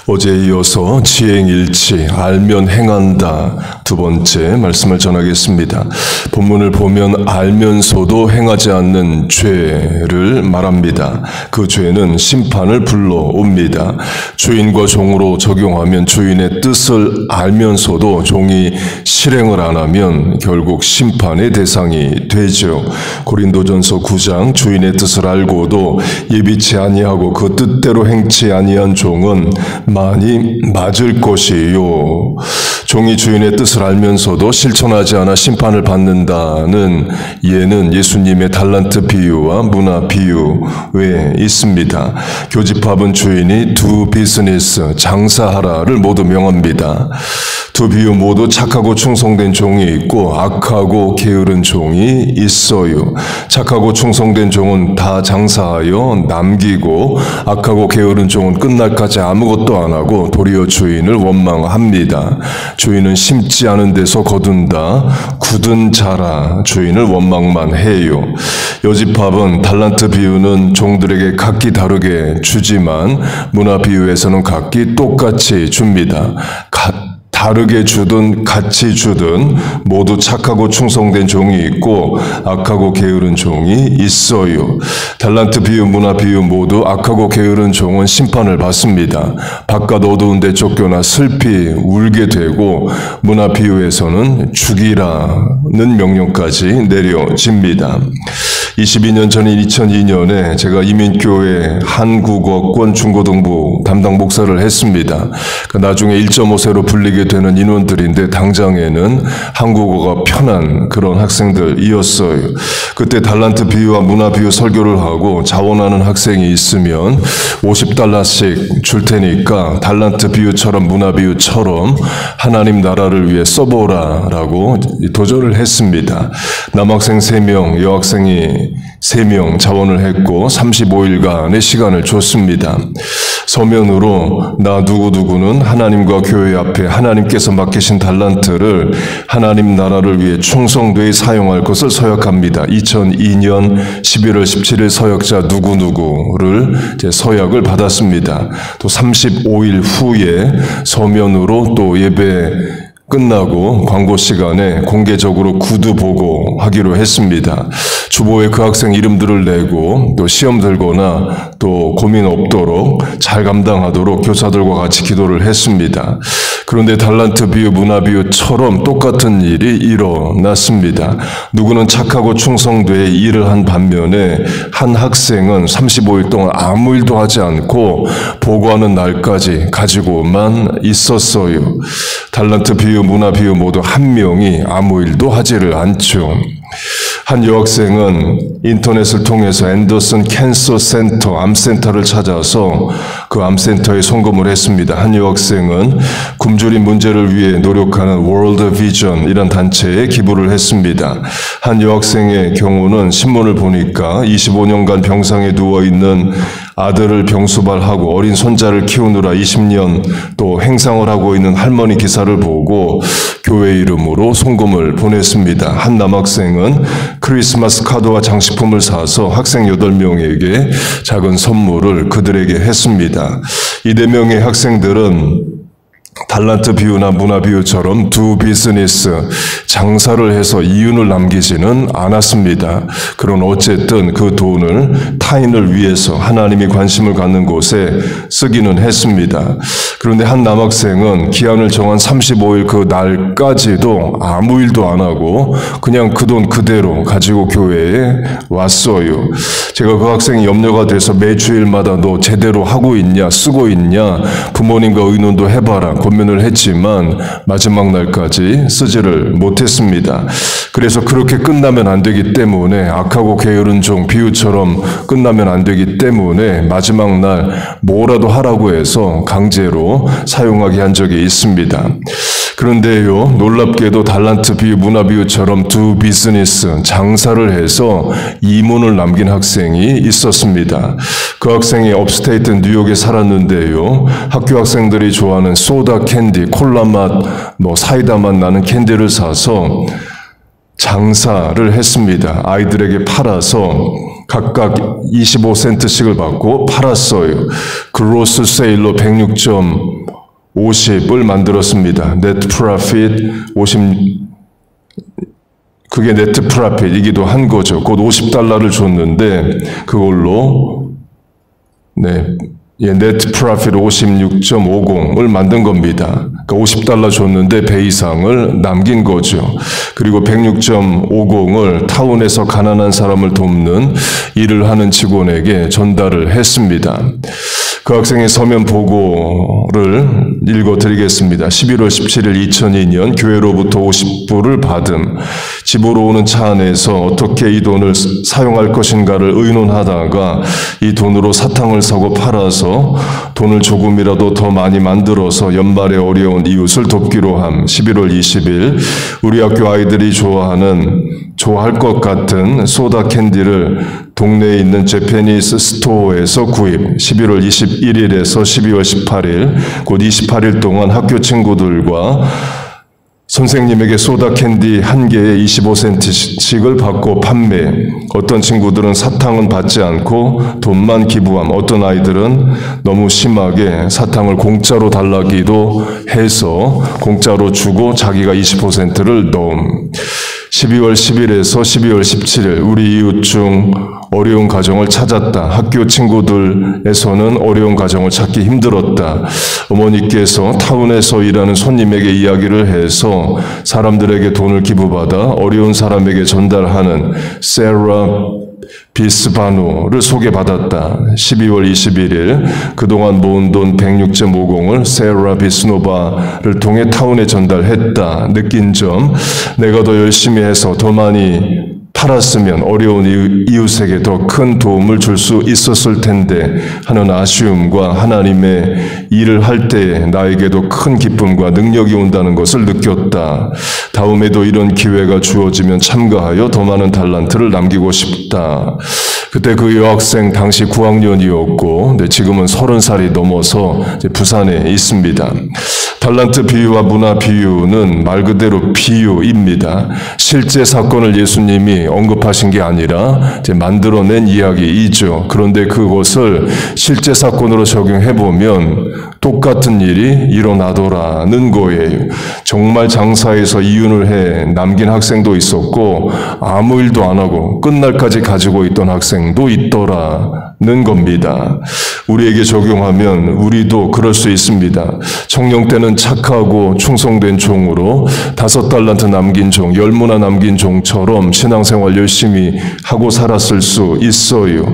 어제에 이어서 지행일치, 알면 행한다 두 번째 말씀을 전하겠습니다. 본문을 보면 알면서도 행하지 않는 죄를 말합니다. 그 죄는 심판을 불러옵니다. 주인과 종으로 적용하면 주인의 뜻을 알면서도 종이 실행을 안 하면 결국 심판의 대상이 되죠. 고린도전서 9장 주인의 뜻을 알고도 예비치 아니하고 그 뜻대로 행치 아니한 종은 많이 맞을 것이요. 종이 주인의 뜻을 알면서도 실천하지 않아 심판을 받는다는 예는 예수님의 달란트 비유와 문화 비유에 있습니다. 교집합은 주인이 두 비즈니스, 장사하라를 모두 명합니다. 두 비유 모두 착하고 충성된 종이 있고 악하고 게으른 종이 있어요. 착하고 충성된 종은 다 장사하여 남기고 악하고 게으른 종은 끝날까지 아무것도 안 하고 도리어 주인을 원망합니다. 주인은 심지 않은 데서 거둔다. 굳은 자라 주인을 원망만 해요. 요집합은 달란트 비유는 종들에게 각기 다르게 주지만 문화 비유에서는 각기 똑같이 줍니다. 다르게 주든 같이 주든 모두 착하고 충성된 종이 있고 악하고 게으른 종이 있어요. 달란트 비유, 문화 비유 모두 악하고 게으른 종은 심판을 받습니다. 바깥 어두운 데 쫓겨나 슬피 울게 되고 문화 비유에서는 죽이라는 명령까지 내려집니다. 22년 전인 2002년에 제가 이민교회 한국어권 중고등부 담당 목사를 했습니다. 나중에 1.5세로 불리게 되는 인원들인데 당장에는 한국어가 편한 그런 학생들이었어요. 그때 달란트 비유와 문화 비유 설교를 하고 자원하는 학생이 있으면 $50씩 줄 테니까 달란트 비유처럼 문화 비유처럼 하나님 나라를 위해 써보라라고 도전을 했습니다. 남학생 3명, 여학생이 3명 자원을 했고 35일간의 시간을 줬습니다. 서면으로 나 누구누구는 하나님과 교회 앞에 하나님께서 맡기신 달란트를 하나님 나라를 위해 충성되이 사용할 것을 서약합니다. 2002년 11월 17일 서약자 누구누구를 서약을 받았습니다. 또 35일 후에 서면으로 또 예배 끝나고 광고 시간에 공개적으로 구두 보고하기로 했습니다. 주보에 그 학생 이름들을 내고 또 시험 들거나 또 고민 없도록 잘 감당하도록 교사들과 같이 기도를 했습니다. 그런데 달란트 비유, 문화 비유처럼 똑같은 일이 일어났습니다. 누구는 착하고 충성되게 일을 한 반면에 한 학생은 35일 동안 아무 일도 하지 않고 보고하는 날까지 가지고만 있었어요. 달란트 비유, 문화 비유 모두 한 명이 아무 일도 하지를 않죠. 한 여학생은 인터넷을 통해서 앤더슨 캔서 센터, 암센터를 찾아서 그 암센터에 송금을 했습니다. 한 여학생은 굶주린 문제를 위해 노력하는 월드 비전이란 단체에 기부를 했습니다. 한 여학생의 경우는 신문을 보니까 25년간 병상에 누워있는 아들을 병수발하고 어린 손자를 키우느라 20년 또 행상을 하고 있는 할머니 기사를 보고 교회 이름으로 송금을 보냈습니다. 한 남학생은 크리스마스 카드와 장식품을 사서 학생 8명에게 작은 선물을 그들에게 했습니다. 이 4명의 학생들은 달란트 비유나 문화 비유처럼 두 비즈니스, 장사를 해서 이윤을 남기지는 않았습니다. 그런 어쨌든 그 돈을 타인을 위해서 하나님이 관심을 갖는 곳에 쓰기는 했습니다. 그런데 한 남학생은 기한을 정한 35일 그 날까지도 아무 일도 안 하고 그냥 그 돈 그대로 가지고 교회에 왔어요. 제가 그 학생이 염려가 돼서 매주일마다 너 제대로 하고 있냐, 쓰고 있냐, 부모님과 의논도 해봐라 권면을 했지만 마지막 날까지 쓰지를 못했습니다. 그래서 그렇게 끝나면 안 되기 때문에 악하고 게으른 종 비유처럼 끝나면 안 되기 때문에 마지막 날 뭐라도 하라고 해서 강제로 사용하게 한 적이 있습니다. 그런데요, 놀랍게도 달란트 비유, 문화 비유처럼 두 비즈니스, 장사를 해서 이문을 남긴 학생이 있었습니다. 그 학생이 업스테이트 뉴욕에 살았는데요, 학교 학생들이 좋아하는 소다 캔디, 콜라 맛, 사이다 맛 나는 캔디를 사서 장사를 했습니다. 아이들에게 팔아서 각각 25센트씩을 받고 팔았어요. 그로스 세일로 106.50을 만들었습니다. 네트 프로핏 50, 그게 네트 프로핏이기도 한 거죠. 곧 $50를 줬는데 그걸로 네트 프로핏 56.50을 만든 겁니다. 그러니까 $50 줬는데 배 이상을 남긴 거죠. 그리고 106.50을 타운에서 가난한 사람을 돕는 일을 하는 직원에게 전달을 했습니다. 그 학생의 서면 보고를 읽어드리겠습니다. 11월 17일 2002년 교회로부터 50불을 받음. 집으로 오는 차 안에서 어떻게 이 돈을 사용할 것인가를 의논하다가 이 돈으로 사탕을 사고 팔아서 돈을 조금이라도 더 많이 만들어서 연말에 어려운 이웃을 돕기로 함. 11월 20일 우리 학교 아이들이 좋아할 것 같은 소다 캔디를 동네에 있는 재패니스 스토어에서 구입. 11월 21일에서 12월 18일 곧 28일 동안 학교 친구들과 선생님에게 소다 캔디 한 개에 25센트씩을 받고 판매. 어떤 친구들은 사탕은 받지 않고 돈만 기부함. 어떤 아이들은 너무 심하게 사탕을 공짜로 달라기도 해서 공짜로 주고 자기가 20%를 넣음. 12월 10일에서 12월 17일 우리 이웃 중 어려운 가정을 찾았다. 학교 친구들에서는 어려운 가정을 찾기 힘들었다. 어머니께서 타운에서 일하는 손님에게 이야기를 해서 사람들에게 돈을 기부받아 어려운 사람에게 전달하는 세라 비스바노를 소개받았다. 12월 21일 그동안 모은 돈 106.50을 세라 비스노바를 통해 타운에 전달했다. 느낀 점, 내가 더 열심히 해서 더 많이 팔았으면 어려운 이웃에게 더 큰 도움을 줄 수 있었을 텐데 하는 아쉬움과 하나님의 일을 할 때에 나에게도 큰 기쁨과 능력이 온다는 것을 느꼈다. 다음에도 이런 기회가 주어지면 참가하여 더 많은 달란트를 남기고 싶다. 그때 그 여학생 당시 9학년이었고 지금은 30살이 넘어서 부산에 있습니다. 달란트 비유와 문화 비유는 말 그대로 비유입니다. 실제 사건을 예수님이 언급하신 게 아니라 만들어낸 이야기이죠. 그런데 그것을 실제 사건으로 적용해보면 똑같은 일이 일어나더라는 거예요. 정말 장사해서 이윤을 해 남긴 학생도 있었고 아무 일도 안 하고 끝날까지 가지고 있던 학생도 있더라는 겁니다. 우리에게 적용하면 우리도 그럴 수 있습니다. 청년 때는 착하고 충성된 종으로 5달란트 남긴 종, 10문화 남긴 종처럼 신앙생활 열심히 하고 살았을 수 있어요.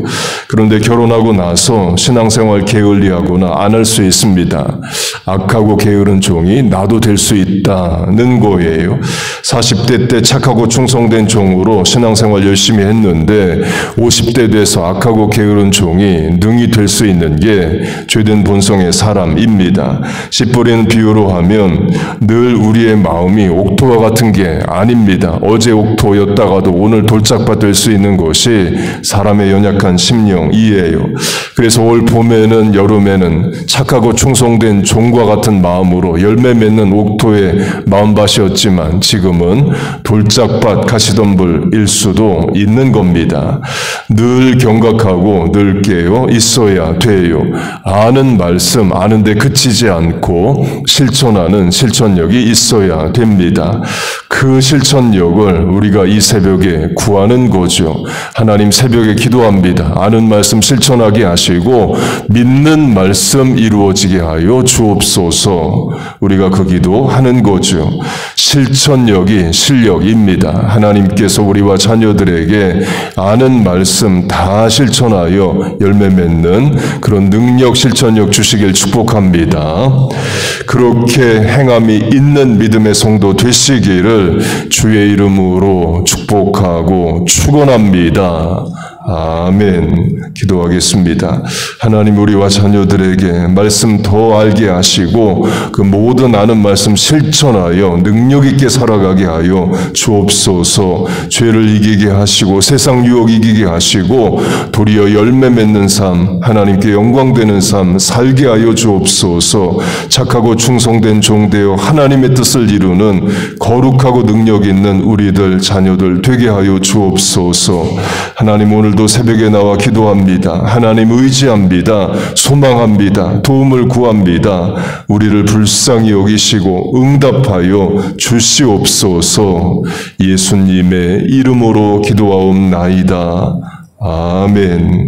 그런데 결혼하고 나서 신앙생활 게을리하거나 안 할 수 있습니다. 악하고 게으른 종이 나도 될 수 있다는 거예요. 40대 때 착하고 충성된 종으로 신앙생활 열심히 했는데 50대 돼서 악하고 게으른 종이 능히 될 수 있는 게 죄된 본성의 사람입니다. 씨 뿌리는 비유로 하면 늘 우리의 마음이 옥토와 같은 게 아닙니다. 어제 옥토였다가도 오늘 돌짝밭 될 수 있는 것이 사람의 연약한 심령이에요. 그래서 올 봄에는 여름에는 착하고 충성된 종과 같은 마음으로 열매 맺는 옥토의 마음밭이었지만 지금은 돌짝밭 가시덤불일 수도 있는 겁니다. 늘 경각하고 늘 깨어 있어야 돼요. 아는 말씀 아는데 그치지 않고 실천하는 실천력이 있어야 됩니다. 그 실천력을 우리가 이 새벽에 구하는 거죠. 하나님 새벽에 기도합니다. 아는 말씀 실천하게 하시고 믿는 말씀 이루어지게 하여 주옵소서. 우리가 그 기도하는 거죠. 실천력이 실력입니다. 하나님께서 우리와 자녀들에게 아는 말씀 다 실천하여 열매 맺는 그런 능력 실천력 주시길 축복합니다. 그렇게 행함이 있는 믿음의 성도 되시기를 주의 이름으로 축복하고 축원합니다. 아멘. 기도하겠습니다. 하나님 우리와 자녀들에게 말씀 더 알게 하시고 그 모든 아는 말씀 실천하여 능력 있게 살아가게 하여 주옵소서. 죄를 이기게 하시고 세상 유혹 이기게 하시고 도리어 열매 맺는 삶 하나님께 영광되는 삶 살게 하여 주옵소서. 착하고 충성된 종 되어 하나님의 뜻을 이루는 거룩하고 능력 있는 우리들 자녀들 되게 하여 주옵소서. 하나님 오늘 오늘도 새벽에 나와 기도합니다. 하나님 의지합니다. 소망합니다. 도움을 구합니다. 우리를 불쌍히 여기시고 응답하여 주시옵소서. 예수님의 이름으로 기도하옵나이다. 아멘.